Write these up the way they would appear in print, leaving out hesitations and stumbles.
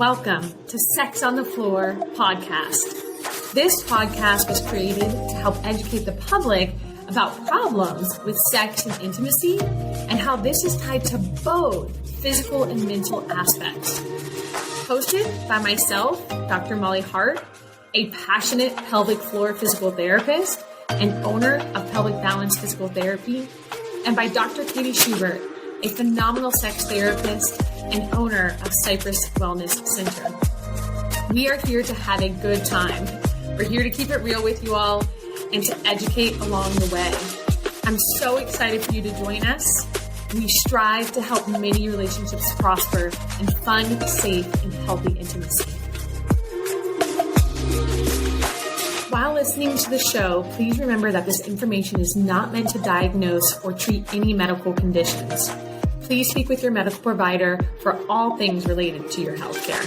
Welcome to Sex on the Floor podcast. This podcast was created to help educate the public about problems with sex and intimacy and how this is tied to both physical and mental aspects. Hosted by myself, Dr. Molly Hart, a passionate pelvic floor physical therapist and owner of Pelvic Balance Physical Therapy, and by Dr. Katie Schubert, a phenomenal sex therapist and owner of Cypress Wellness Center. We are here to have a good time. We're here to keep it real with you all and to educate along the way. I'm so excited for you to join us. We strive to help many relationships prosper in fun, safe, and healthy intimacy. While listening to the show, please remember that this information is not meant to diagnose or treat any medical conditions. Please speak with your medical provider for all things related to your healthcare.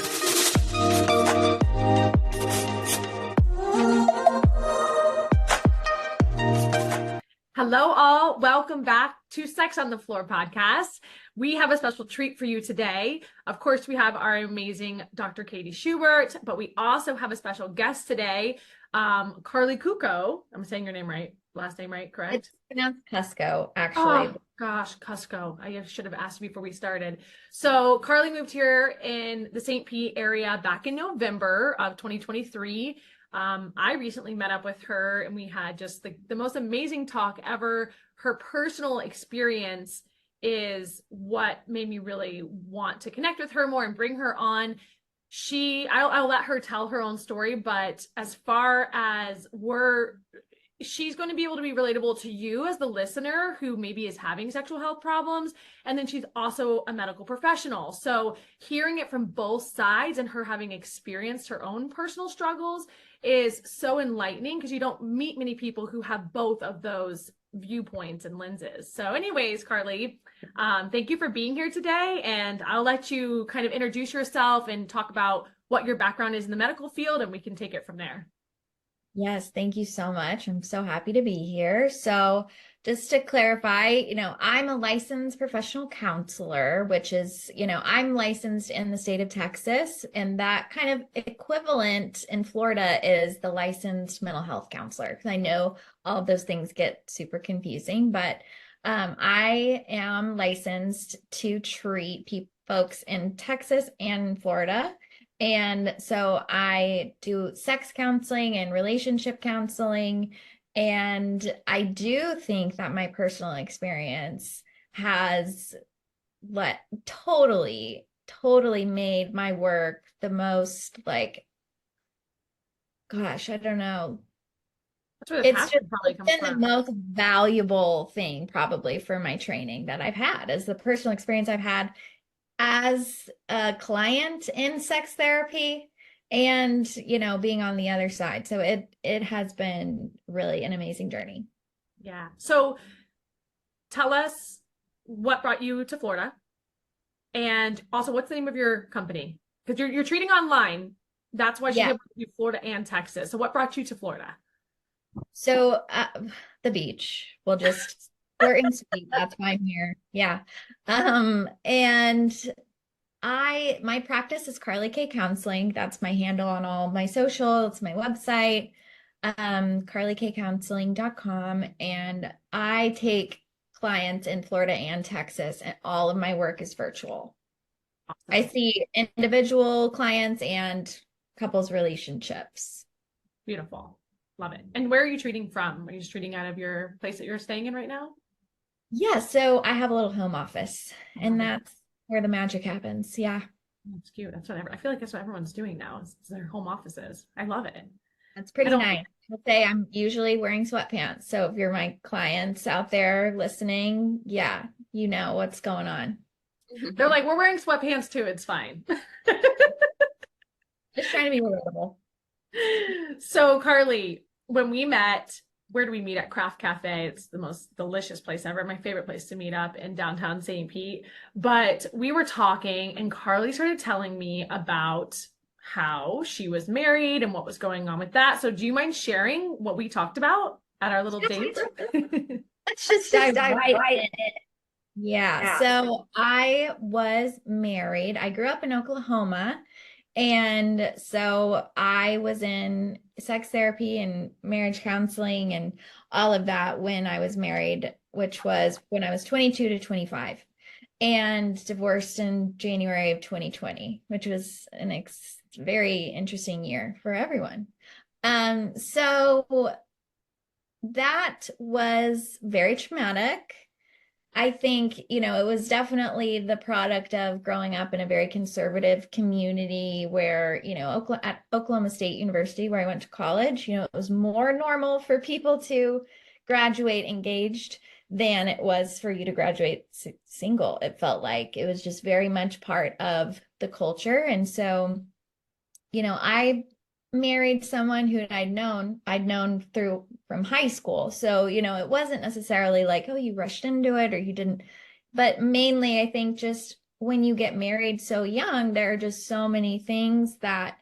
Hello all, welcome back to Sex on the Floor podcast. We have a special treat for you today. Of course, we have our amazing Dr. Katie Schubert, but we also have a special guest today, Carly Cuco. I'm saying your name right, last name right, correct? It's pronounced Cusco, actually. Oh, gosh, Cusco. I should have asked before we started. So Carly moved here in the St. Pete area back in November of 2023. I recently met up with her and we had just the most amazing talk ever. Her personal experience is what made me really want to connect with her more and bring her on. I'll let her tell her own story, but as far as she's going to be able to be relatable to you as the listener who maybe is having sexual health problems. And then she's also a medical professional. So hearing it from both sides and her having experienced her own personal struggles is so enlightening because you don't meet many people who have both of those viewpoints and lenses. So anyways, Carly, thank you for being here today. And I'll let you kind of introduce yourself and talk about what your background is in the medical field, and we can take it from there. Yes, thank you so much. I'm so happy to be here. So just to clarify, I'm a licensed professional counselor, which is, I'm licensed in the state of Texas, and that kind of equivalent in Florida is the licensed mental health counselor. Because I know all of those things get super confusing, but I am licensed to treat folks in Texas and Florida. And so I do sex counseling and relationship counseling. And I do think that my personal experience has totally made my work the most I don't know. That's where the It's passion probably comes been from. the most valuable thing probably for my training that I've had, is the personal experience I've had as a client in sex therapy and, being on the other side. So it has been really an amazing journey. Yeah. So tell us what brought you to Florida, and also what's the name of your company? Because you're treating online. That's why she's able to do Florida and Texas. So what brought you to Florida? So the beach. We'll just short and sweet. That's why I'm here. Yeah. And my practice is Carly K Counseling. That's my handle on all my social. It's my website, carlykcounseling.com. And I take clients in Florida and Texas, and all of my work is virtual. Awesome. I see individual clients and couples relationships. Beautiful. Love it. And where are you treating from? Are you just treating out of your place that you're staying in right now? Yeah. So I have a little home office, and that's where the magic happens. Yeah. That's cute. I feel like that's what everyone's doing now. Is their home offices. I love it. That's pretty nice. I'll say I'm usually wearing sweatpants. So if you're my clients out there listening, yeah, you know what's going on. They're like, we're wearing sweatpants too. It's fine. Just trying to be relatable. So Carly, when we met, where do we meet? At Craft Cafe? It's the most delicious place ever. My favorite place to meet up in downtown St. Pete. But we were talking and Carly started telling me about how she was married and what was going on with that. So do you mind sharing what we talked about at our little date? Let's just dive right in it. Yeah. So I was married. I grew up in Oklahoma, And so I was in sex therapy and marriage counseling and all of that when I was married, which was when I was 22 to 25, and divorced in January of 2020, which was an very interesting year for everyone. So that was very traumatic. I think, it was definitely the product of growing up in a very conservative community where, at Oklahoma State University, where I went to college, it was more normal for people to graduate engaged than it was for you to graduate single. It felt like it was just very much part of the culture. And so, I married someone who I'd known through from high school. So, it wasn't necessarily like, oh, you rushed into it or you didn't. But mainly, I think just when you get married so young, there are just so many things that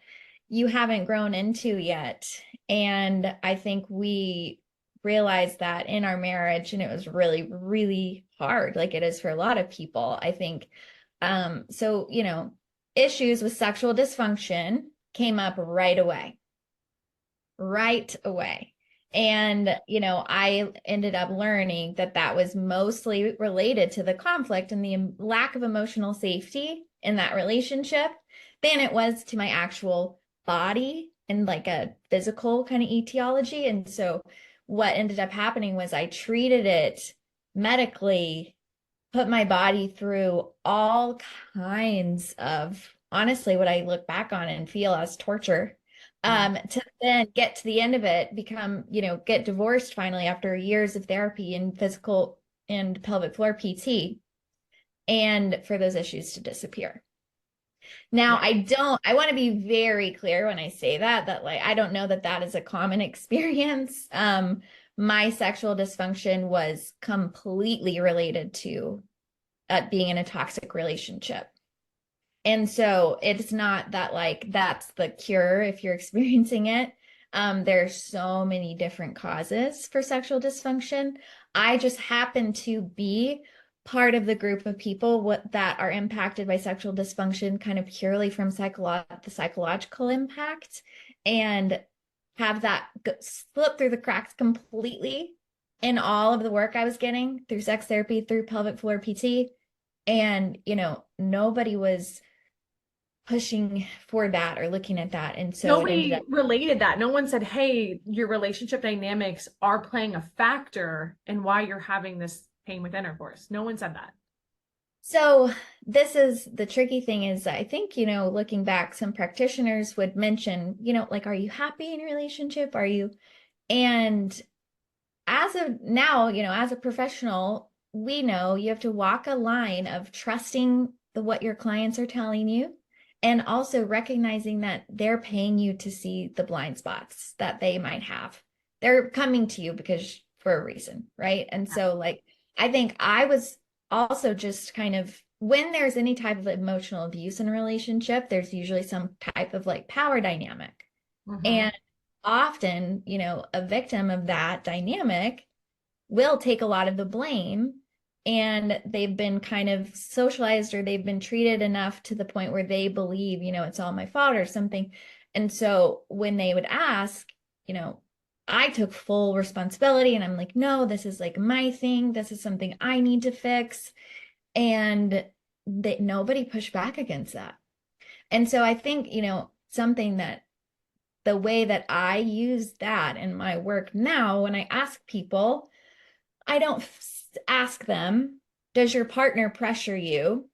you haven't grown into yet. And I think we realized that in our marriage, and it was really, really hard, like it is for a lot of people, I think. So, issues with sexual dysfunction came up right away, right away. And, I ended up learning that that was mostly related to the conflict and the lack of emotional safety in that relationship than it was to my actual body and like a physical kind of etiology. And so what ended up happening was I treated it medically, put my body through all kinds of, honestly, what I look back on and feel as torture, to then get to the end of it, get divorced finally after years of therapy and physical and pelvic floor PT, and for those issues to disappear. Now, Yeah. I want to be very clear when I say that like, I don't know that that is a common experience. My sexual dysfunction was completely related to being in a toxic relationship. And so it's not that like that's the cure if you're experiencing it. There's so many different causes for sexual dysfunction. I just happen to be part of the group of people that are impacted by sexual dysfunction kind of purely from the psychological impact, and have that slip through the cracks completely in all of the work I was getting through sex therapy, through pelvic floor PT. And, nobody was pushing for that or looking at that. And so it ended Nobody up. related that. No one said, hey, your relationship dynamics are playing a factor in why you're having this pain with intercourse. No one said that. So this is the tricky thing is I think, looking back, some practitioners would mention, like, are you happy in your relationship? Are you? And as of now, as a professional, we know you have to walk a line of trusting what your clients are telling you, and also recognizing that they're paying you to see the blind spots that they might have. They're coming to you because for a reason, right? And so like I think I was also just kind of, when there's any type of emotional abuse in a relationship, there's usually some type of like power dynamic. Mm-hmm. And often, a victim of that dynamic will take a lot of the blame, and they've been kind of socialized or they've been treated enough to the point where they believe, it's all my fault or something. And so when they would ask, I took full responsibility and I'm like, no, this is like my thing. This is something I need to fix. And that nobody pushed back against that. And so I think, something that the way that I use that in my work now, when I ask people, I don't ask them, does your partner pressure you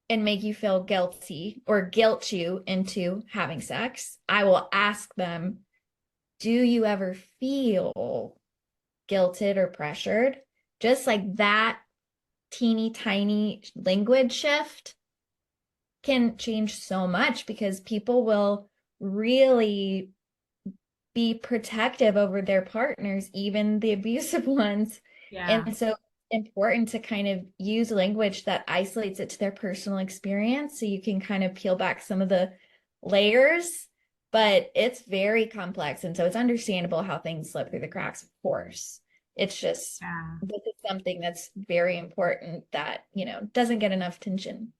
and make you feel guilty or guilt you into having sex? I will ask them, do you ever feel guilted or pressured? Just like that teeny tiny language shift can change so much, because people will really be protective over their partners, even the abusive ones. Yeah. And so important to kind of use language that isolates it to their personal experience so you can kind of peel back some of the layers. But it's very complex. And so it's understandable how things slip through the cracks, of course. It's just, Yeah. this is something that's very important that, doesn't get enough attention.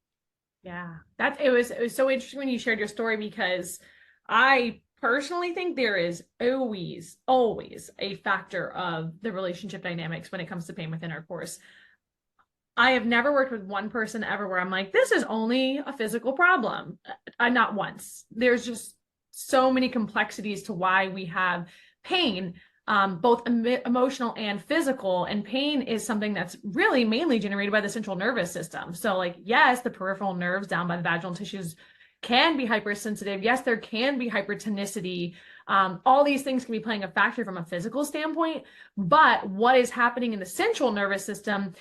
Yeah, it was so interesting when you shared your story, because I personally think there is always a factor of the relationship dynamics when it comes to pain within our course. I have never worked with one person ever where I'm like, this is only a physical problem. Not once. There's just so many complexities to why we have pain, both emotional and physical. And pain is something that's really mainly generated by the central nervous system. So, like, yes, the peripheral nerves down by the vaginal tissues can be hypersensitive. Yes, there can be hypertonicity. All these things can be playing a factor from a physical standpoint. But what is happening in the central nervous system,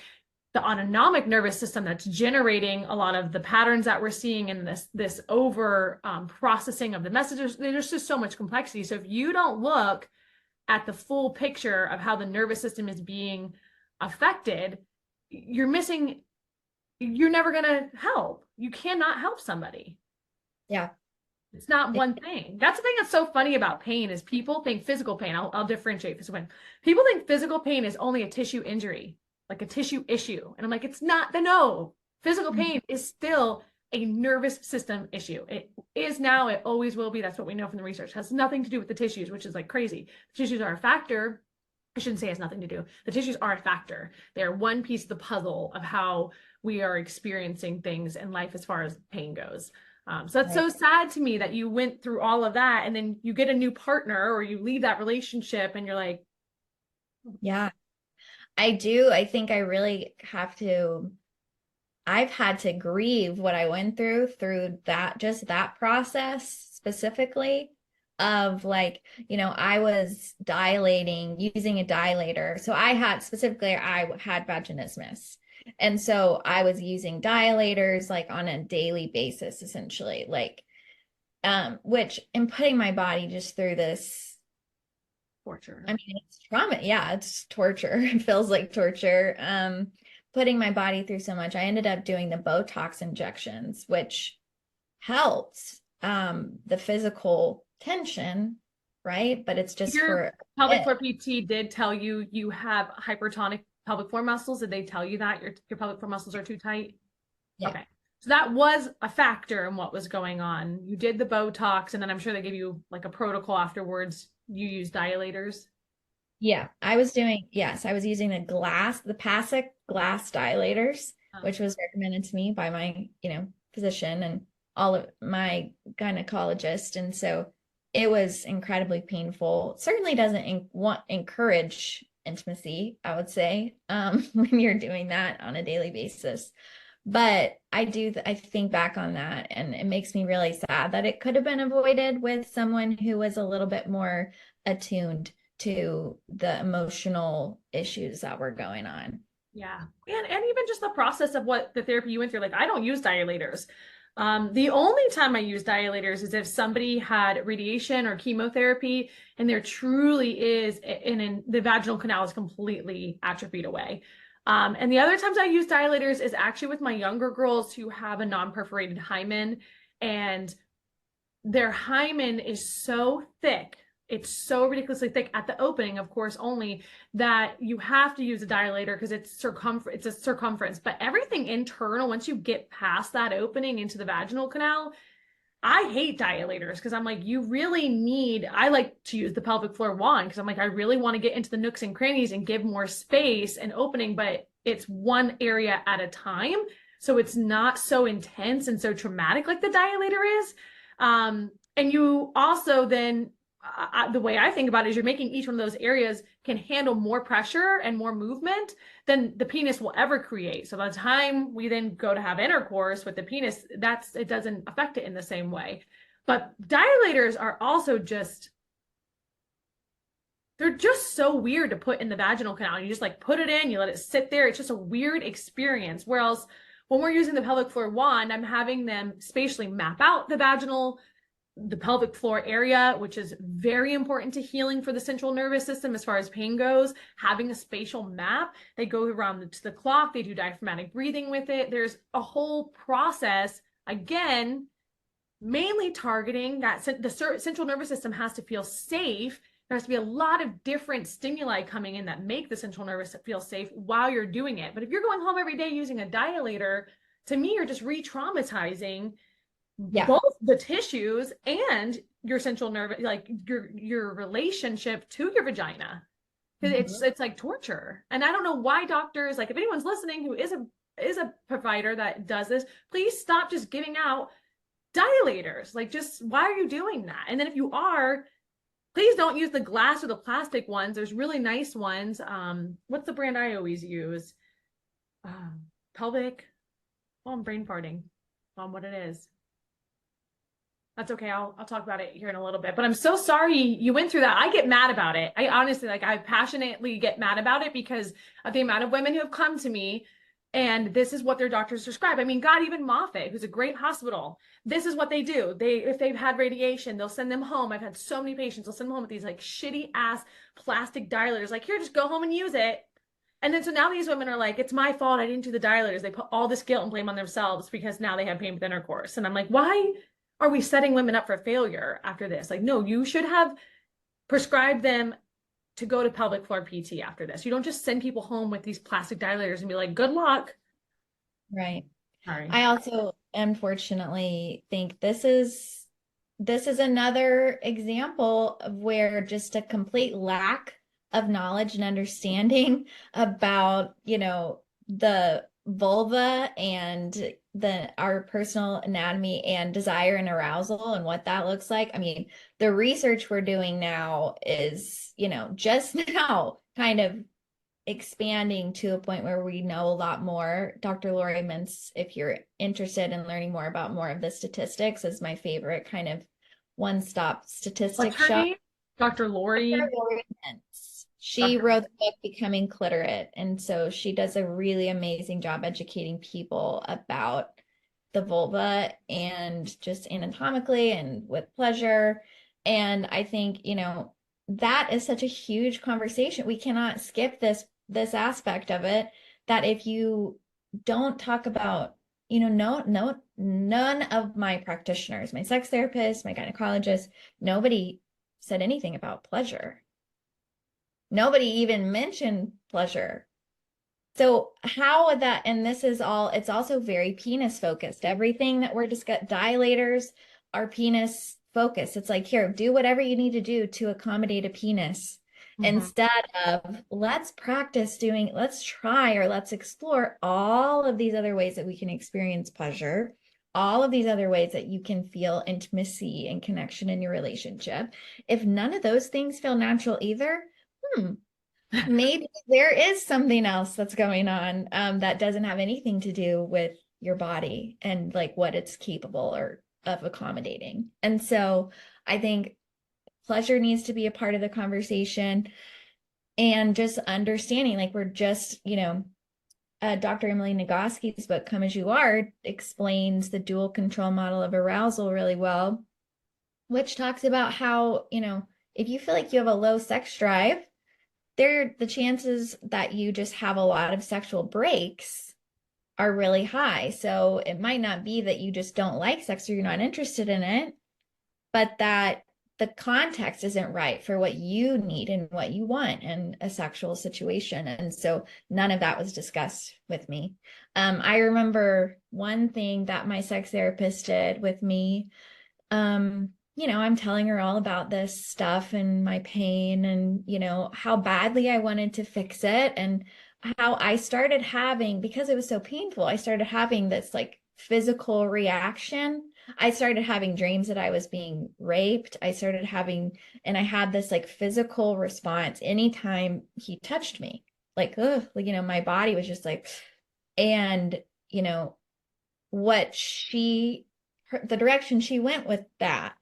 the autonomic nervous system, that's generating a lot of the patterns that we're seeing in this over processing of the messages. There's just so much complexity. So if you don't look at the full picture of how the nervous system is being affected, you're never going to help. You cannot help somebody. Yeah. It's not one thing. That's the thing that's so funny about pain, is people think physical pain. I'll differentiate physical pain. People think physical pain is only a tissue injury, like a tissue issue. And I'm like, it's not. No, physical pain is still a nervous system issue. It is now, it always will be. That's what we know from the research. It has nothing to do with the tissues, which is like crazy. The tissues are a factor. I shouldn't say it has nothing to do. The tissues are a factor. They're one piece of the puzzle of how we are experiencing things in life as far as pain goes. So that's so sad to me that you went through all of that, and then you get a new partner or you leave that relationship and you're like, Yeah, I do. I think I really I've had to grieve what I went through that, just that process specifically of, like, I was dilating using a dilator. So I had vaginismus. And so I was using dilators like on a daily basis, essentially, like, which, and putting my body just through this torture. I mean, it's trauma. Yeah, it's torture. It feels like torture. Putting my body through so much. I ended up doing the Botox injections, which helped the physical tension, right? But it's just Your for pelvic it. floor PT did tell you you have hypertonic pelvic floor muscles. Did they tell you that your pelvic floor muscles are too tight? Yeah. Okay. So that was a factor in what was going on. You did the Botox, and then I'm sure they gave you like a protocol afterwards. You used dilators. Yeah. Yes, I was using the Pasic glass dilators, Oh. which was recommended to me by my, physician and all of my gynecologist. And so it was incredibly painful. It certainly doesn't encourage intimacy, I would say, when you're doing that on a daily basis. But I think back on that, and it makes me really sad that it could have been avoided with someone who was a little bit more attuned to the emotional issues that were going on. Yeah. And even just the process of what the therapy you went through. Like, I don't use dilators. The only time I use dilators is if somebody had radiation or chemotherapy and there truly is, and the vaginal canal is completely atrophied away. And the other times I use dilators is actually with my younger girls who have a non-perforated hymen, and their hymen is so thick. It's so ridiculously thick at the opening, of course, only, that you have to use a dilator because it's a circumference. But everything internal, once you get past that opening into the vaginal canal, I hate dilators because I'm like, I like to use the pelvic floor wand because I'm like, I really want to get into the nooks and crannies and give more space and opening, but it's one area at a time. So it's not so intense and so traumatic like the dilator is. And you also then, the way I think about it is you're making each one of those areas can handle more pressure and more movement than the penis will ever create. So by the time we then go to have intercourse with the penis, it doesn't affect it in the same way. But dilators are also they're just so weird to put in the vaginal canal. You just like put it in, you let it sit there. It's just a weird experience. Whereas when we're using the pelvic floor wand, I'm having them spatially map out the pelvic floor area, which is very important to healing for the central nervous system as far as pain goes. Having a spatial map, they go around to the clock, they do diaphragmatic breathing with it. There's a whole process, again, mainly targeting that the central nervous system has to feel safe. There has to be a lot of different stimuli coming in that make the central nervous feel safe while you're doing it. But if you're going home every day using a dilator, to me, you're just re-traumatizing Yeah. both the tissues and your central nerve, like your relationship to your vagina. Mhm. It's like torture. And I don't know why doctors, like if anyone's listening who is a provider that does this, please stop just giving out dilators. Like, just why are you doing that? And then if you are, please don't use the glass or the plastic ones. There's really nice ones. What's the brand I always use? Um, Pelvic. Oh, I'm brain farting on what it is. That's okay. I'll talk about it here in a little bit. But I'm so sorry you went through that. I get mad about it. I honestly, like, I passionately get mad about it because of the amount of women who have come to me and this is what their doctors prescribe. I mean, God, even Moffitt, who's a great hospital, this is what they do. If they've had radiation, they'll send them home. I've had so many patients, they'll send them home with these like shitty ass plastic dilators. Like, here, just go home and use it. And then so now these women are like, it's my fault. I didn't do the dilators. They put all this guilt and blame on themselves because now they have pain with intercourse. And I'm like, why are we setting women up for failure after this? Like, no, you should have prescribed them to go to pelvic floor PT after this. You don't just send people home with these plastic dilators and be like, good luck. Right. Sorry. I also unfortunately think this is another example of where just a complete lack of knowledge and understanding about, the vulva and our personal anatomy and desire and arousal and what that looks like. I mean, the research we're doing now is, just now kind of expanding to a point where we know a lot more. Dr. Lori Mintz, if you're interested in learning more about more of the statistics, is my favorite kind of one-stop What's statistics her shop. name? Dr. Dr. Lori. Lori Mintz. She Dr. wrote the book Becoming Cliterate, and so she does a really amazing job educating people about the vulva and just anatomically and with pleasure. And I think, that is such a huge conversation. We cannot skip this aspect of it, that if you don't talk about, no, none of my practitioners, my sex therapist, my gynecologist, nobody said anything about pleasure. Nobody even mentioned pleasure. So how would that, and this is all, it's also very penis focused. Everything that we're discussing, dilators are penis focused. It's like, here, do whatever you need to do to accommodate a penis, instead of let's try or let's explore all of these other ways that we can experience pleasure, all of these other ways that you can feel intimacy and connection in your relationship. If none of those things feel natural either, maybe there is something else that's going on, that doesn't have anything to do with your body and like what it's capable or of accommodating. And so I think pleasure needs to be a part of the conversation, and just understanding, like, we're just, Dr. Emily Nagoski's book, Come As You Are, explains the dual control model of arousal really well, which talks about how, if you feel like you have a low sex drive, the chances that you just have a lot of sexual breaks are really high. So it might not be that you just don't like sex or you're not interested in it, but that the context isn't right for what you need and what you want in a sexual situation. And so none of that was discussed with me. I remember one thing that my sex therapist did with me. I'm telling her all about this stuff and my pain and, how badly I wanted to fix it, and how I started having, because it was so painful, I started having this like physical reaction. I started having dreams that I was being raped. And I had this like physical response anytime he touched me. Like, ugh, like, my body was just like, and, you know, the direction she went with that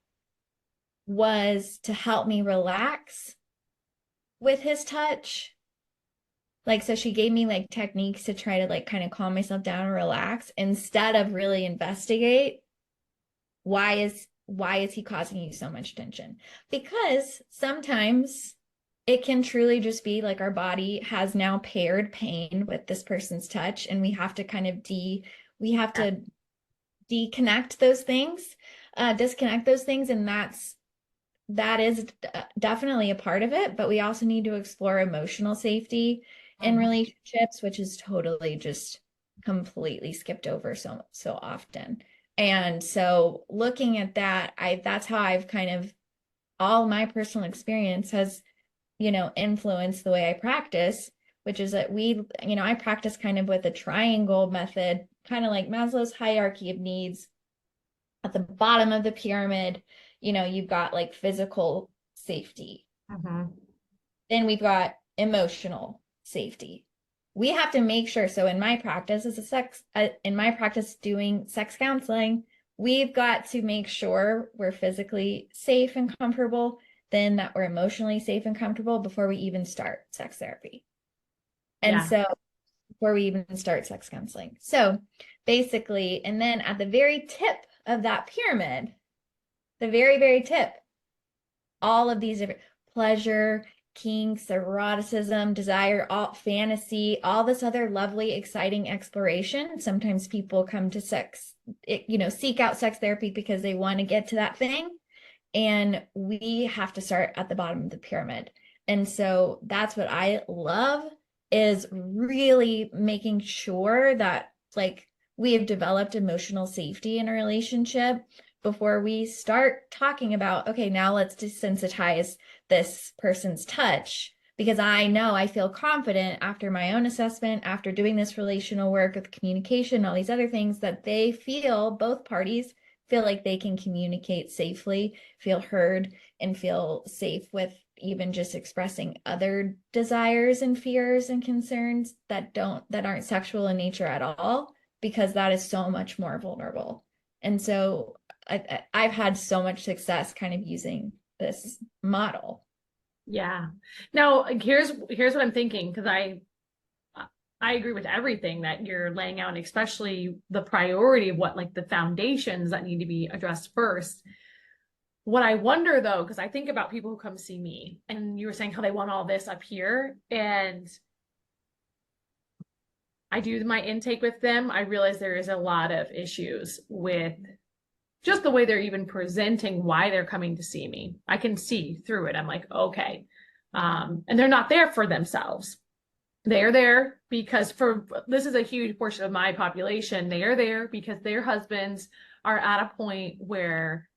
was to help me relax with his touch. Like, so she gave me like techniques to try to like kind of calm myself down and relax, instead of really investigate why is he causing you so much tension? Because sometimes it can truly just be like our body has now paired pain with this person's touch, and we have to we have to disconnect those things, and that is definitely a part of it. But we also need to explore emotional safety in relationships, which is totally just completely skipped over so often. And so looking at that, that's how I've kind of, all my personal experience has, influenced the way I practice, which is that I practice kind of with a triangle method, kind of like Maslow's hierarchy of needs. At the bottom of the pyramid, you've got like physical safety. Then we've got emotional safety. We have to make sure. So in my practice doing sex counseling, we've got to make sure we're physically safe and comfortable, then that we're emotionally safe and comfortable before we even start sex therapy. And so before we even start sex counseling. So basically, and then at the very tip of that pyramid, the very, very tip, all of these different pleasure, kinks, eroticism, desire, all fantasy, all this other lovely, exciting exploration. Sometimes people come to seek out sex therapy because they want to get to that thing. And we have to start at the bottom of the pyramid. And so that's what I love, is really making sure that like we have developed emotional safety in a relationship before we start talking about, okay, now let's desensitize this person's touch, because I feel confident after my own assessment, after doing this relational work with communication, all these other things, that both parties feel like they can communicate safely, feel heard, and feel safe with even just expressing other desires and fears and concerns that aren't sexual in nature at all, because that is so much more vulnerable. And so I've had so much success kind of using this model. Yeah. Now, here's what I'm thinking, because I agree with everything that you're laying out, and especially the priority of what like the foundations that need to be addressed first. What I wonder though, because I think about people who come see me, and you were saying how they want all this up here, and I do my intake with them. I realize there is a lot of issues with just the way they're even presenting why they're coming to see me. I can see through it. I'm like, okay. And they're not there for themselves. They are there because this is a huge portion of my population. They are there because their husbands are at a point where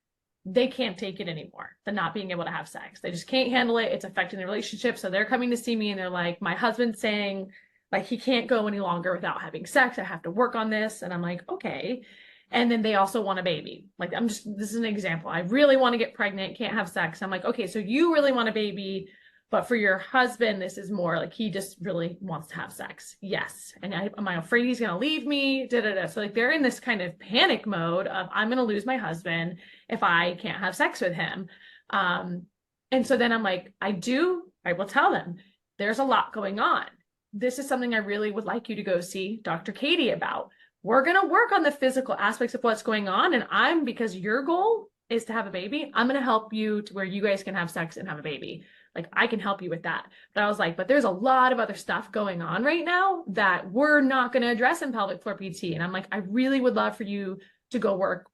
they can't take it anymore. The not being able to have sex. They just can't handle it. It's affecting the relationship. So they're coming to see me and they're like, my husband's saying like he can't go any longer without having sex. I have to work on this. And I'm like, okay. And then they also want a baby. Like, this is an example. I really want to get pregnant, can't have sex. I'm like, okay, so you really want a baby, but for your husband, this is more like he just really wants to have sex. Yes. And am I afraid he's going to leave me? So like they're in this kind of panic mode of I'm going to lose my husband if I can't have sex with him. And so then I'm like, I will tell them there's a lot going on. This is something I really would like you to go see Dr. Katie about. We're going to work on the physical aspects of what's going on. And because your goal is to have a baby, I'm going to help you to where you guys can have sex and have a baby. Like I can help you with that. But I was like, but there's a lot of other stuff going on right now that we're not going to address in pelvic floor PT. And I'm like, I really would love for you to go work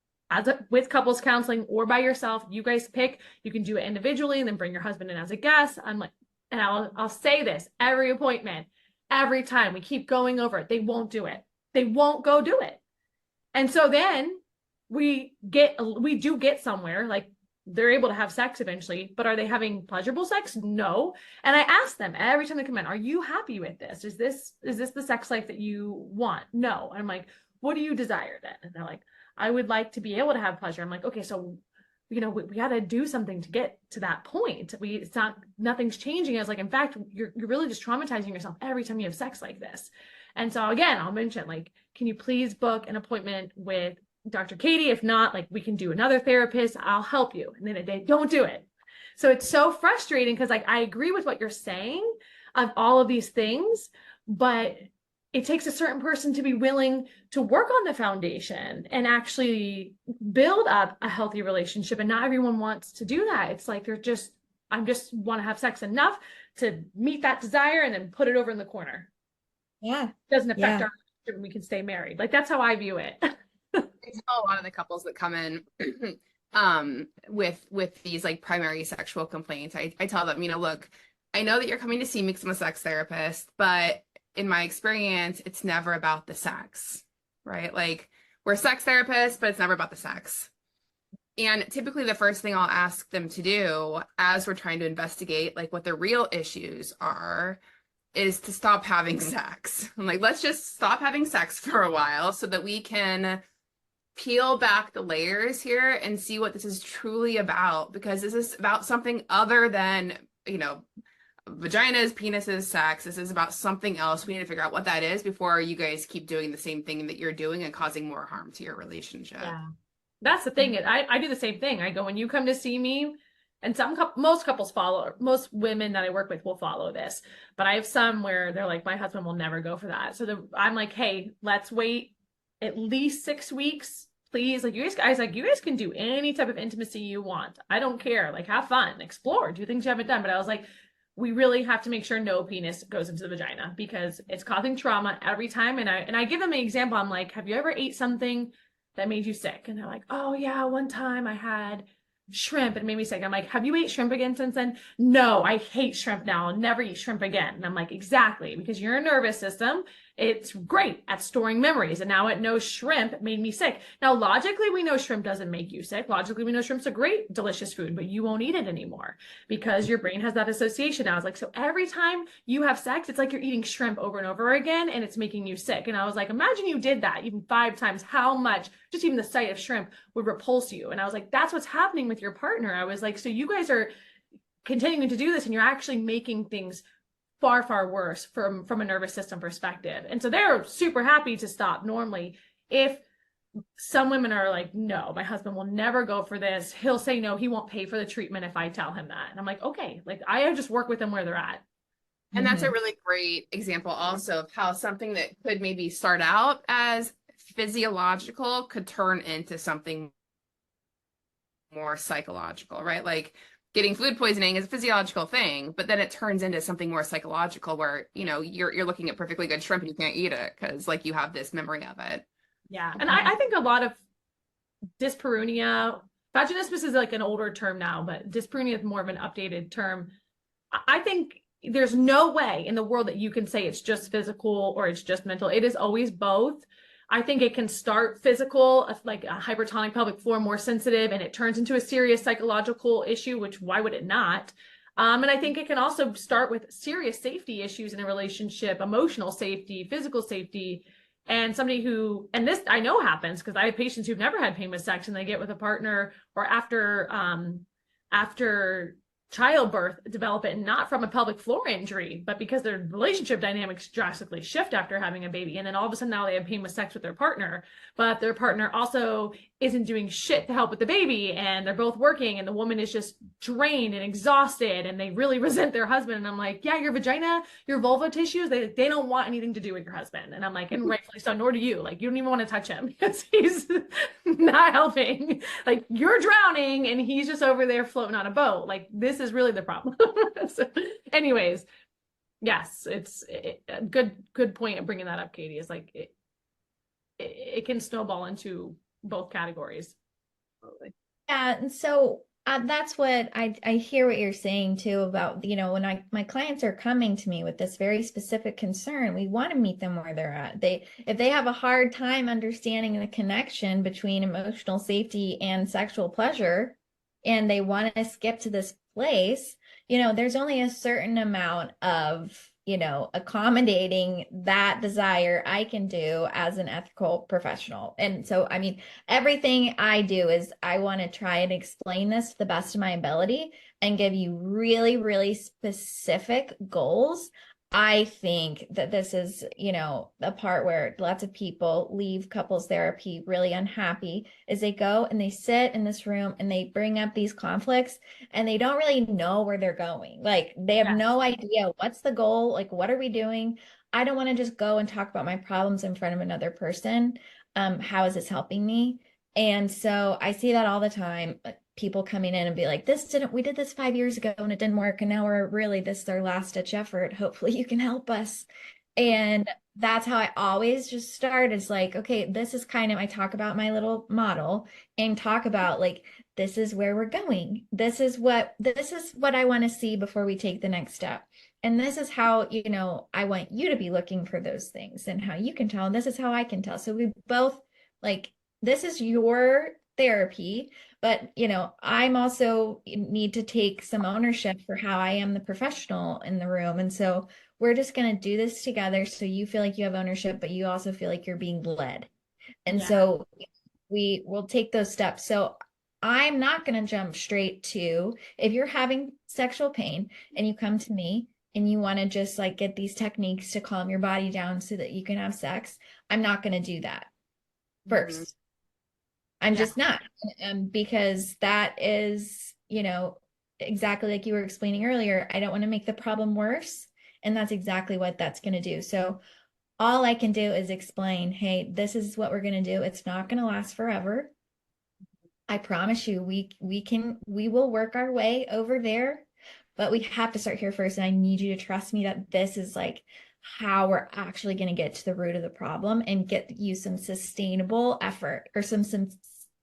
with couples counseling or by yourself. You guys pick, you can do it individually and then bring your husband in as a guest. I'm like, and I'll say this every appointment, every time we keep going over it, they won't do it. They won't go do it. And so then we do get somewhere, like they're able to have sex eventually, but are they having pleasurable sex? No. And I ask them every time they come in, are you happy with this? Is this the sex life that you want? No. And I'm like, what do you desire then? And they're like, I would like to be able to have pleasure. I'm like, okay, so we got to do something to get to that point. Nothing's changing. I was like, in fact, you're really just traumatizing yourself every time you have sex like this. And so again, I'll mention like, can you please book an appointment with Dr. Katie? If not, like we can do another therapist. I'll help you. And then they don't do it. So it's so frustrating because like, I agree with what you're saying of all of these things, but it takes a certain person to be willing to work on the foundation and actually build up a healthy relationship. And not everyone wants to do that. It's like, I just want to have sex enough to meet that desire and then put it over in the corner. Yeah. It doesn't affect our relationship and we can stay married. Like that's how I view it. I tell a lot of the couples that come in with these like primary sexual complaints. I tell them, look, I know that you're coming to see me because I'm a sex therapist, but in my experience, it's never about the sex, right? Like we're sex therapists, but it's never about the sex. And typically the first thing I'll ask them to do as we're trying to investigate like what the real issues are is to stop having sex. I'm like, let's just stop having sex for a while so that we can peel back the layers here and see what this is truly about, because this is about something other than, you know, vaginas, penises, sex. This is about something else. We need to figure out what that is before you guys keep doing the same thing that you're doing and causing more harm to your relationship. Yeah. That's the thing. I do the same thing. I go, when you come to see me, and most couples follow, most women that I work with will follow this, but I have some where they're like, my husband will never go for that. So I'm like, hey, let's wait at least 6 weeks, please. Like you guys can do any type of intimacy you want. I don't care. Like have fun, explore, do things you haven't done. But I was like, we really have to make sure no penis goes into the vagina because it's causing trauma every time. And I give them an example. I'm like, have you ever ate something that made you sick? And they're like, oh yeah, one time I had shrimp and it made me sick. I'm like, have you ate shrimp again since then? No, I hate shrimp now. I'll never eat shrimp again. And I'm like, exactly, because your nervous system, it's great at storing memories. And now it knows shrimp made me sick. Now, logically, we know shrimp doesn't make you sick. Logically, we know shrimp's a great, delicious food, but you won't eat it anymore because your brain has that association now. I was like, so every time you have sex, it's like you're eating shrimp over and over again and it's making you sick. And I was like, imagine you did that even 5 times, how much just even the sight of shrimp would repulse you. And I was like, that's what's happening with your partner. I was like, so you guys are continuing to do this and you're actually making things far, far worse from a nervous system perspective. And so they're super happy to stop. Normally, if some women are like, no, my husband will never go for this. He'll say no, he won't pay for the treatment if I tell him that. And I'm like, okay, like I just work with them where they're at. And that's a really great example also of how something that could maybe start out as physiological could turn into something more psychological, right? Like getting food poisoning is a physiological thing, but then it turns into something more psychological where, you know, you're looking at perfectly good shrimp and you can't eat it because like you have this memory of it. Yeah. And I think a lot of dyspareunia, vaginismus is like an older term now, but dyspareunia is more of an updated term. I think there's no way in the world that you can say it's just physical or it's just mental. It is always both. I think it can start physical, like a hypertonic pelvic floor, more sensitive, and it turns into a serious psychological issue, which why would it not? And I think it can also start with serious safety issues in a relationship, emotional safety, physical safety, and somebody who, and this I know happens because I have patients who've never had pain with sex and they get with a partner or after childbirth develop it, not from a pelvic floor injury, but because their relationship dynamics drastically shift after having a baby. And then all of a sudden now they have pain with sex with their partner, but their partner also isn't doing shit to help with the baby. And they're both working and the woman is just drained and exhausted and they really resent their husband. And I'm like, yeah, your vagina, your vulva tissues, they don't want anything to do with your husband. And I'm like, and rightfully so, nor do you. Like, you don't even want to touch him because he's not helping. Like, you're drowning and he's just over there floating on a boat. Like, this is really the problem. So, anyways, yes, it's a good point of bringing that up, Katie, is like it can snowball into both categories. Yeah, and so that's what I hear what you're saying too about, you know, when my clients are coming to me with this very specific concern, we want to meet them where they're at. If they have a hard time understanding the connection between emotional safety and sexual pleasure, and they want to skip to this place, you know, there's only a certain amount of, you know, accommodating that desire I can do as an ethical professional. And so, I mean, everything I do is I want to try and explain this to the best of my ability and give you really, really specific goals. I think that this is, you know, the part where lots of people leave couples therapy really unhappy is they go and they sit in this room and they bring up these conflicts and they don't really know where they're going. Like they have no idea what's the goal, like what are we doing? I don't want to just go and talk about my problems in front of another person. How is this helping me? And so I see that all the time. People coming in and be like, we did this 5 years ago and it didn't work. And now this is our last ditch effort. Hopefully you can help us. And that's how I always just start. It's like, okay, this is kind of, I talk about my little model and talk about like, this is where we're going. This is what I want to see before we take the next step. And this is how, you know, I want you to be looking for those things and how you can tell. And this is how I can tell. So we both like, this is your therapy, but you know, I'm also need to take some ownership for how I am the professional in the room. And so we're just going to do this together. So you feel like you have ownership, but you also feel like you're being led. And Yeah. so we will take those steps. So I'm not going to jump straight to, if you're having sexual pain and you come to me and you want to just like get these techniques to calm your body down so that you can have sex, I'm not going to do that first. I'm Yeah. just not. Because that is, you know, exactly like you were explaining earlier. I don't want to make the problem worse. And that's exactly what that's going to do. So all I can do is explain, hey, this is what we're going to do. It's not going to last forever. I promise you, we will work our way over there, but we have to start here first. And I need you to trust me that this is like how we're actually going to get to the root of the problem and get you some sustainable effort or some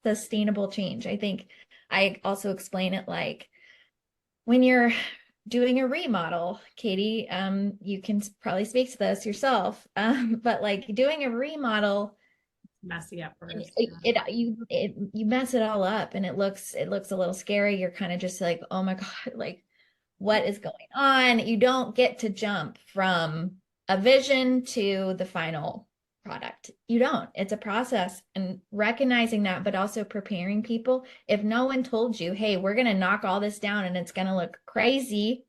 sustainable change. I think I also explain it like when you're doing a remodel, Katie, you can probably speak to this yourself, but like doing a remodel, Messy at first. you mess it all up and it looks a little scary. You're kind of just like, oh my God, like what is going on? You don't get to jump from a vision to the final product. You don't. It's a process, and recognizing that, but also preparing people. If no one told you, hey, we're going to knock all this down and it's going to look crazy.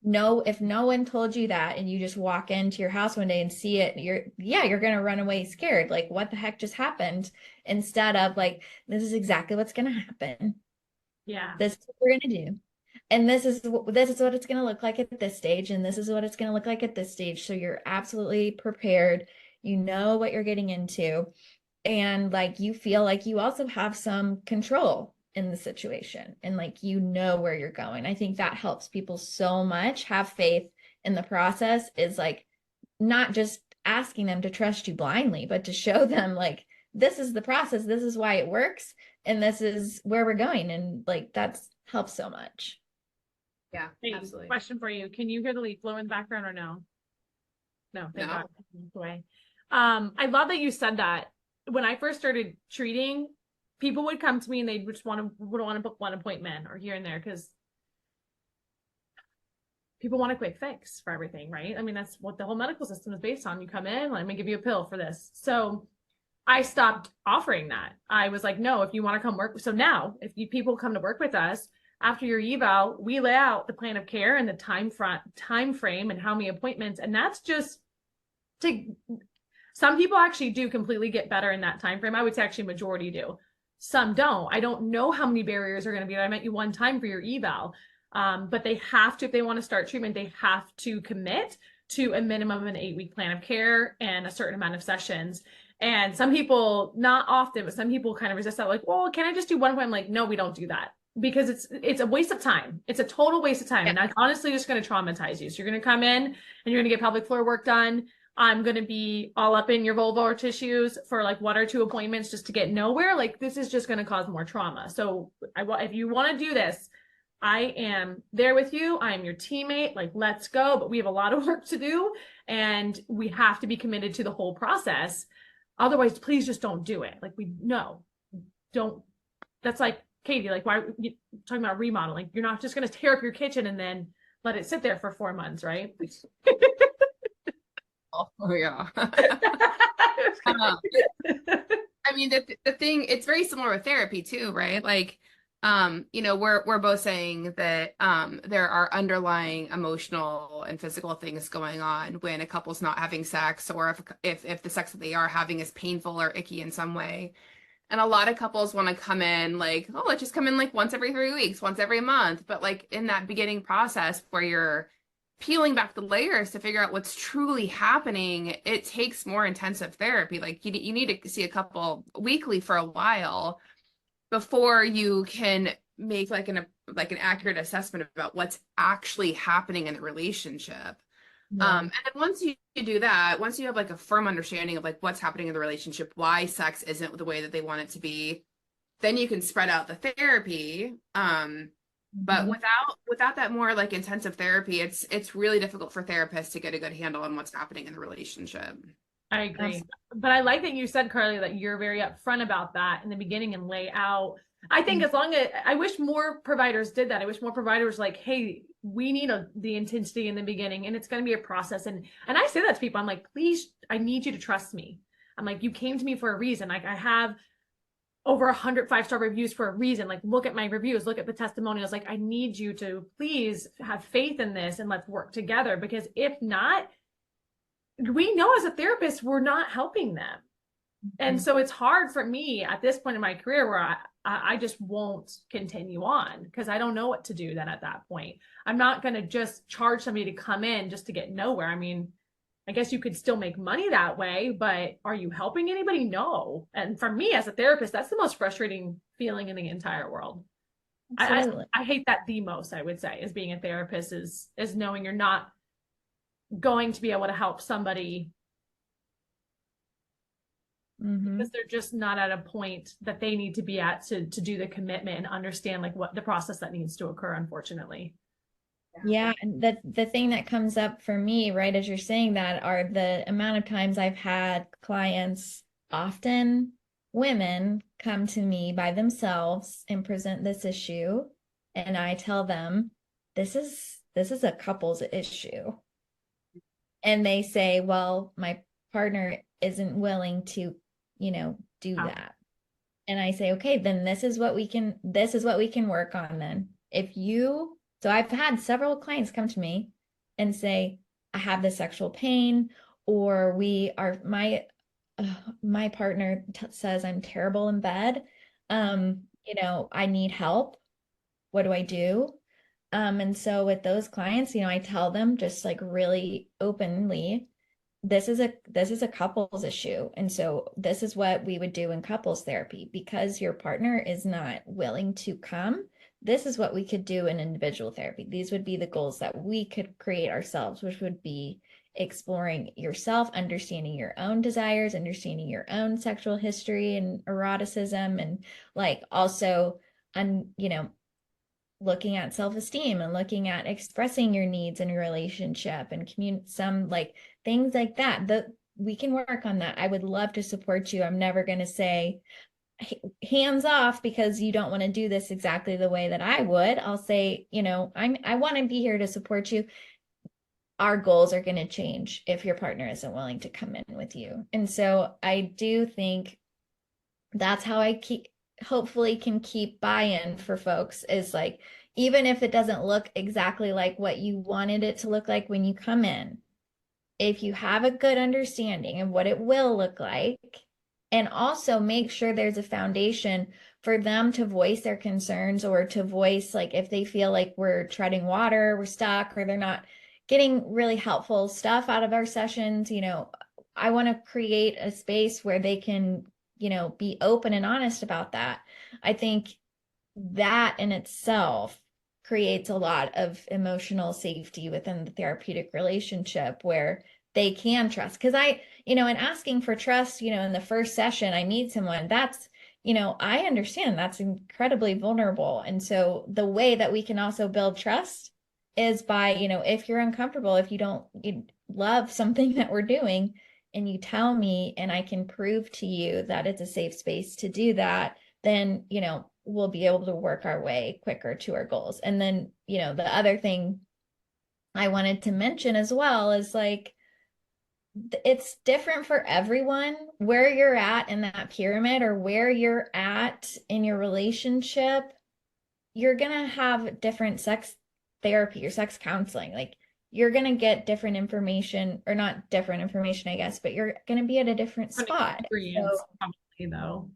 No, if no one told you that and you just walk into your house one day and see it, you're going to run away scared. Like, what the heck just happened? Instead of like, this is exactly what's going to happen. Yeah. This is what we're going to do. And this is what it's going to look like at this stage. And this is what it's going to look like at this stage. So you're absolutely prepared. You know what you're getting into. And like, you feel like you also have some control in the situation and like, you know where you're going. I think that helps people so much. Have faith in the process is like, not just asking them to trust you blindly, but to show them like, this is the process. This is why it works. And this is where we're going. And like, that's helps so much. Yeah, Hey, absolutely. question for you. Can you hear the leaf blow in the background or no? No, thank No. God. Away. I love that you said that. When I first started treating, people would come to me and they just would want to book one appointment or here and there because people want a quick fix for everything, right? I mean, that's what the whole medical system is based on. You come in, let me give you a pill for this. So I stopped offering that. I was like, no, if you want to come work. So now if people come to work with us, after your eval, we lay out the plan of care and the time frame and how many appointments. And that's just to, some people actually do completely get better in that time frame. I would say actually majority do. Some don't. I don't know how many barriers are going to be. I met you one time for your eval. But they have to, if they want to start treatment, they have to commit to a minimum of an 8-week plan of care and a certain amount of sessions. And some people, not often, but some people kind of resist that. Like, well, can I just do one point? I'm like, no, we don't do that because it's a waste of time. It's a total waste of time. And that's honestly just going to traumatize you. So you're going to come in and you're going to get pelvic floor work done. I'm going to be all up in your vulvar tissues for like 1 or 2 appointments just to get nowhere. Like this is just going to cause more trauma. So if you want to do this, I am there with you. I am your teammate. Like, let's go. But we have a lot of work to do and we have to be committed to the whole process. Otherwise, please just don't do it. Like don't. That's like, Katie, like, why are you talking about remodeling? You're not just going to tear up your kitchen and then let it sit there for 4 months, right? Oh yeah. I mean, the thing, it's very similar with therapy too, right? Like, we're both saying that there are underlying emotional and physical things going on when a couple's not having sex, or if the sex that they are having is painful or icky in some way. And a lot of couples want to come in like, oh, let's just come in like once every 3 weeks, once every month. But like in that beginning process where you're peeling back the layers to figure out what's truly happening, it takes more intensive therapy. Like you need to see a couple weekly for a while before you can make like an accurate assessment about what's actually happening in the relationship. And then once you do that, once you have like a firm understanding of like what's happening in the relationship, why sex isn't the way that they want it to be, then you can spread out the therapy. But Mhm. without that more like intensive therapy, it's really difficult for therapists to get a good handle on what's happening in the relationship. I agree. Absolutely. But I like that you said, Carly, that you're very upfront about that in the beginning and lay out. I think as long as I wish more providers did that. I wish more providers like, hey, we need the intensity in the beginning and it's going to be a process. And I say that to people. I'm like, please, I need you to trust me. I'm like, you came to me for a reason. Like I have over 100 5-star reviews for a reason. Like, look at my reviews, look at the testimonials. Like, I need you to please have faith in this and let's work together. Because if not, we know as a therapist, we're not helping them. And so it's hard for me at this point in my career where I just won't continue on because I don't know what to do then at that point. I'm not going to just charge somebody to come in just to get nowhere. I mean, I guess you could still make money that way, but are you helping anybody? No. And for me as a therapist, that's the most frustrating feeling in the entire world. Absolutely. I hate that the most, I would say, is being a therapist is knowing you're not going to be able to help somebody Mm-hmm. because they're just not at a point that they need to be at to do the commitment and understand like what the process that needs to occur, unfortunately. Yeah, and the thing that comes up for me, right, as you're saying that, are the amount of times I've had clients, often women, come to me by themselves and present this issue, and I tell them, this is a couple's issue. And they say, well, my partner isn't willing to, do Wow. that. And I say, okay, then this is what we can work on then. So I've had several clients come to me and say, I have this sexual pain, or my partner says I'm terrible in bed. I need help. What do I do? And so with those clients, I tell them just like really openly, this is a couples issue. And so this is what we would do in couples therapy. Because your partner is not willing to come, this is what we could do in individual therapy. These would be the goals that we could create ourselves, which would be exploring yourself, understanding your own desires, understanding your own sexual history and eroticism, and like also looking at self-esteem and looking at expressing your needs in your relationship and some like things like that. We can work on that. I would love to support you. I'm never going to say hands off because you don't want to do this exactly the way that I would. I'll say, I want to be here to support you. Our goals are going to change if your partner isn't willing to come in with you. And so I do think that's how I hopefully can keep buy-in for folks, is like, even if it doesn't look exactly like what you wanted it to look like when you come in, if you have a good understanding of what it will look like, and also make sure there's a foundation for them to voice their concerns, or to voice like if they feel like we're treading water, we're stuck, or they're not getting really helpful stuff out of our sessions. I want to create a space where they can be open and honest about that. I think that in itself creates a lot of emotional safety within the therapeutic relationship, where they can trust. Because in asking for trust, in the first session, I need someone, I understand that's incredibly vulnerable. And so the way that we can also build trust is by, if you're uncomfortable, if you love something that we're doing, and you tell me, and I can prove to you that it's a safe space to do that, then, we'll be able to work our way quicker to our goals. And then, the other thing I wanted to mention as well is like, it's different for everyone where you're at in that pyramid, or where you're at in your relationship. You're going to have different sex therapy or sex counseling. Like, you're going to get different information, or not different information, I guess, but you're going to be at a different spot. So, Experience, probably though.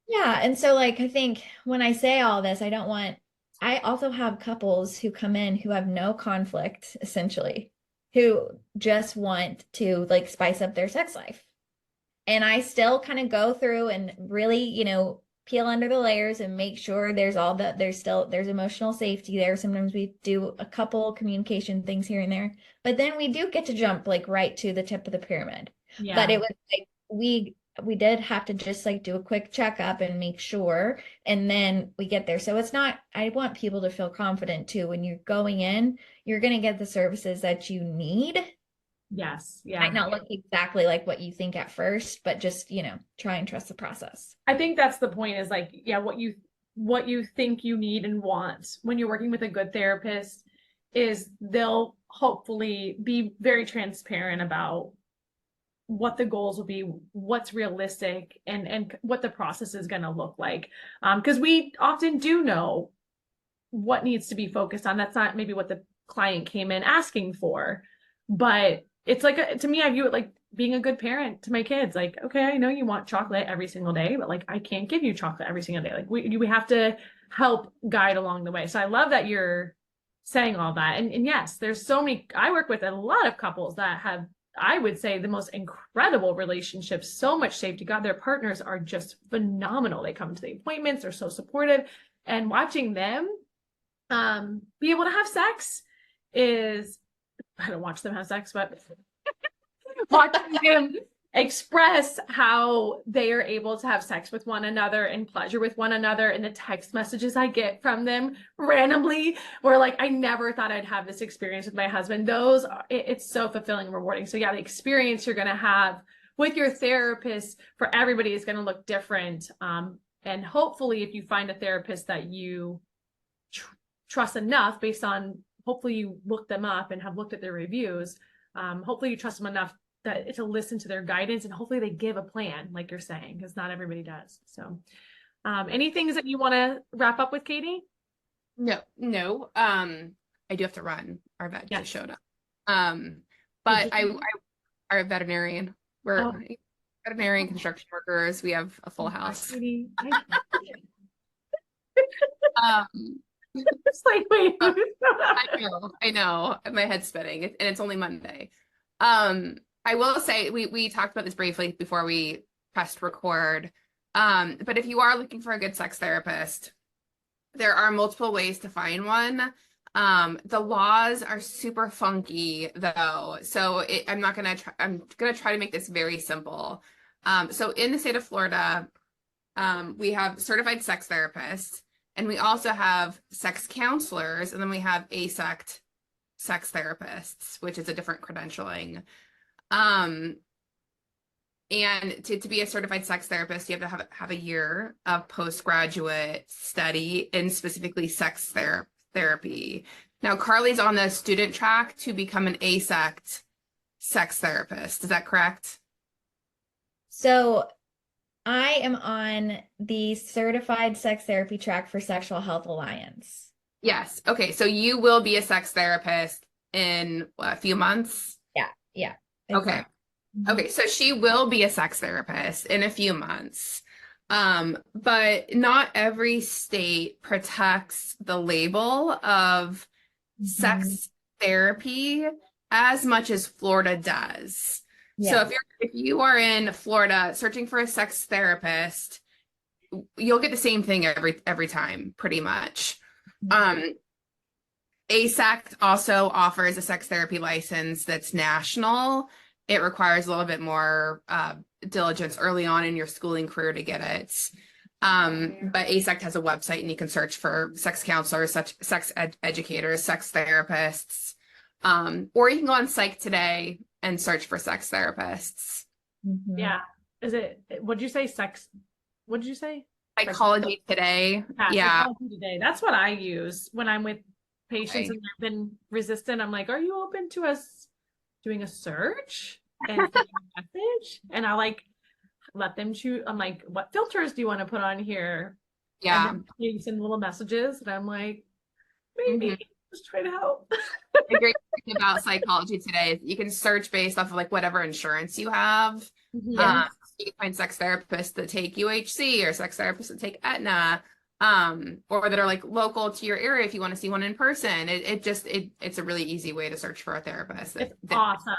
yeah. And so, like, I think when I say all this, I also have couples who come in who have no conflict, essentially, who just want to like spice up their sex life. And I still kind of go through and really, peel under the layers and make sure there's emotional safety there. Sometimes we do a couple communication things here and there, but then we do get to jump like right to the tip of the pyramid. But Yeah. it was like we did have to just like do a quick checkup and make sure, and then we get there. So it's not, I want people to feel confident too. When you're going in, you're going to get the services that you need. Yes. Yeah. Might not look exactly like what you think at first, but just, try and trust the process. I think that's the point, is like, yeah, what you think you need and want when you're working with a good therapist is they'll hopefully be very transparent about what the goals will be, what's realistic, and what the process is going to look like. Because we often do know what needs to be focused on. That's not maybe what the client came in asking for, but it's like, to me, I view it like being a good parent to my kids. Like, okay, I know you want chocolate every single day, but like, I can't give you chocolate every single day. Like we have to help guide along the way. So I love that you're saying all that. And yes, there's so many, I work with a lot of couples that have, I would say, the most incredible relationships, so much safety. God, their partners are just phenomenal. They come to the appointments, they're so supportive, and watching them be able to have sex is, I don't watch them have sex, but watching them express how they are able to have sex with one another and pleasure with one another, and the text messages I get from them randomly, where like, I never thought I'd have this experience with my husband. Those it's so fulfilling and rewarding. So yeah, the experience you're going to have with your therapist for everybody is going to look different. And hopefully if you find a therapist that you trust enough, based on, hopefully you look them up and have looked at their reviews, hopefully you trust them enough that to listen to their guidance, and hopefully they give a plan, like you're saying, because not everybody does. So any things that you want to wrap up with, Katie? No. I do have to run. Our vet just showed up. But I are a veterinarian. We're veterinarian construction workers. We have a full house. It's like, wait. I know. My head's spinning, and it's only Monday. I will say we talked about this briefly before we pressed record. But if you are looking for a good sex therapist, there are multiple ways to find one. The laws are super funky though, so I'm gonna try to make this very simple. So in the state of Florida, we have certified sex therapists, and we also have sex counselors, and then we have ASECT sex therapists, which is a different credentialing. And to be a certified sex therapist, you have to have a year of postgraduate study in specifically sex therapy. Now, Carly's on the student track to become an ASECT sex therapist. Is that correct? So I am on the certified sex therapy track for Sexual Health Alliance. Yes. Okay. So you will be a sex therapist in a few months? Yeah. Okay. Okay. So she will be a sex therapist in a few months. But not every state protects the label of sex therapy as much as Florida does. So if you are in Florida searching for a sex therapist, you'll get the same thing every time, pretty much. ASECT also offers a sex therapy license that's national. It requires a little bit more diligence early on in your schooling career to get it. But ASECT has a website, and you can search for sex counselors, sex educators, sex therapists, or you can go on Psych Today and search for sex therapists. Yeah. Is it, what'd you say? What'd you say? Psychology Today. Yeah. Psychology Today. That's what I use when I'm with patients and they've been resistant. I'm like, are you open to us doing a search and a message? And I like let them choose. I'm like, what filters do you want to put on here? Yeah. And then you send little messages, and I'm like, maybe just try to help. The great thing about Psychology Today is you can search based off of like whatever insurance you have. You can find sex therapists that take UHC, or sex therapists that take Aetna, or that are like local to your area if you want to see one in person. It's a really easy way to search for a therapist. It's awesome.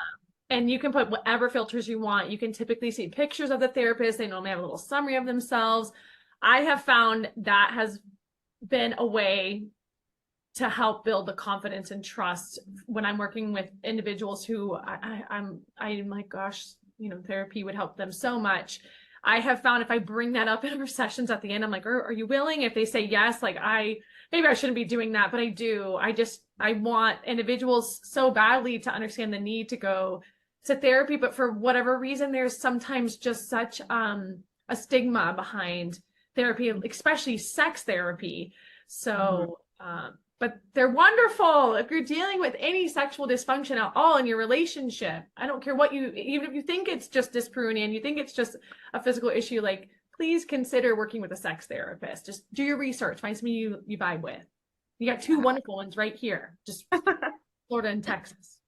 And you can put whatever filters you want. You can typically see pictures of the therapist. They normally have a little summary of themselves. I have found that has been a way to help build the confidence and trust when I'm working with individuals who I'm like, gosh, therapy would help them so much. I have found if I bring that up in our sessions at the end, I'm like, are you willing? If they say yes, like maybe I shouldn't be doing that, but I do. I want individuals so badly to understand the need to go to therapy, but for whatever reason, there's sometimes just such a stigma behind therapy, especially sex therapy. So, but they're wonderful if you're dealing with any sexual dysfunction at all in your relationship. I don't care what even if you think it's just dyspareunia and you think it's just a physical issue, like please consider working with a sex therapist. Just do your research, find somebody you vibe with. You got two wonderful ones right here, just Florida and Texas.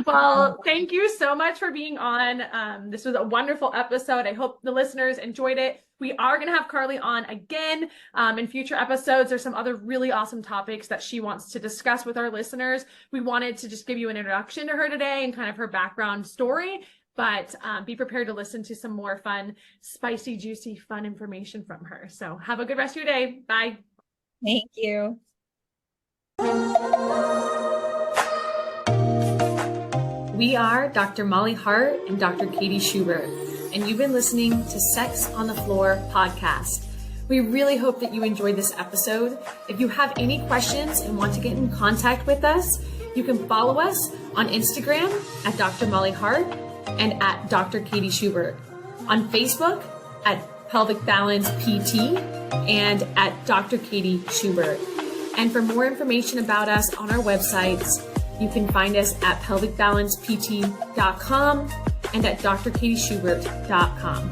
Well, thank you so much for being on. This was a wonderful episode. I hope the listeners enjoyed it. We are going to have Carly on again in future episodes. There's some other really awesome topics that she wants to discuss with our listeners. We wanted to just give you an introduction to her today and kind of her background story, but be prepared to listen to some more fun, spicy, juicy, fun information from her. So have a good rest of your day. Bye. Thank you. We are Dr. Molly Hart and Dr. Katie Schubert, and you've been listening to Sex on the Floor podcast. We really hope that you enjoyed this episode. If you have any questions and want to get in contact with us, you can follow us on Instagram at Dr. Molly Hart and at Dr. Katie Schubert, on Facebook at Pelvic Balance PT and at Dr. Katie Schubert. And for more information about us on our websites, you can find us at pelvicbalancept.com and at drkatieschubert.com.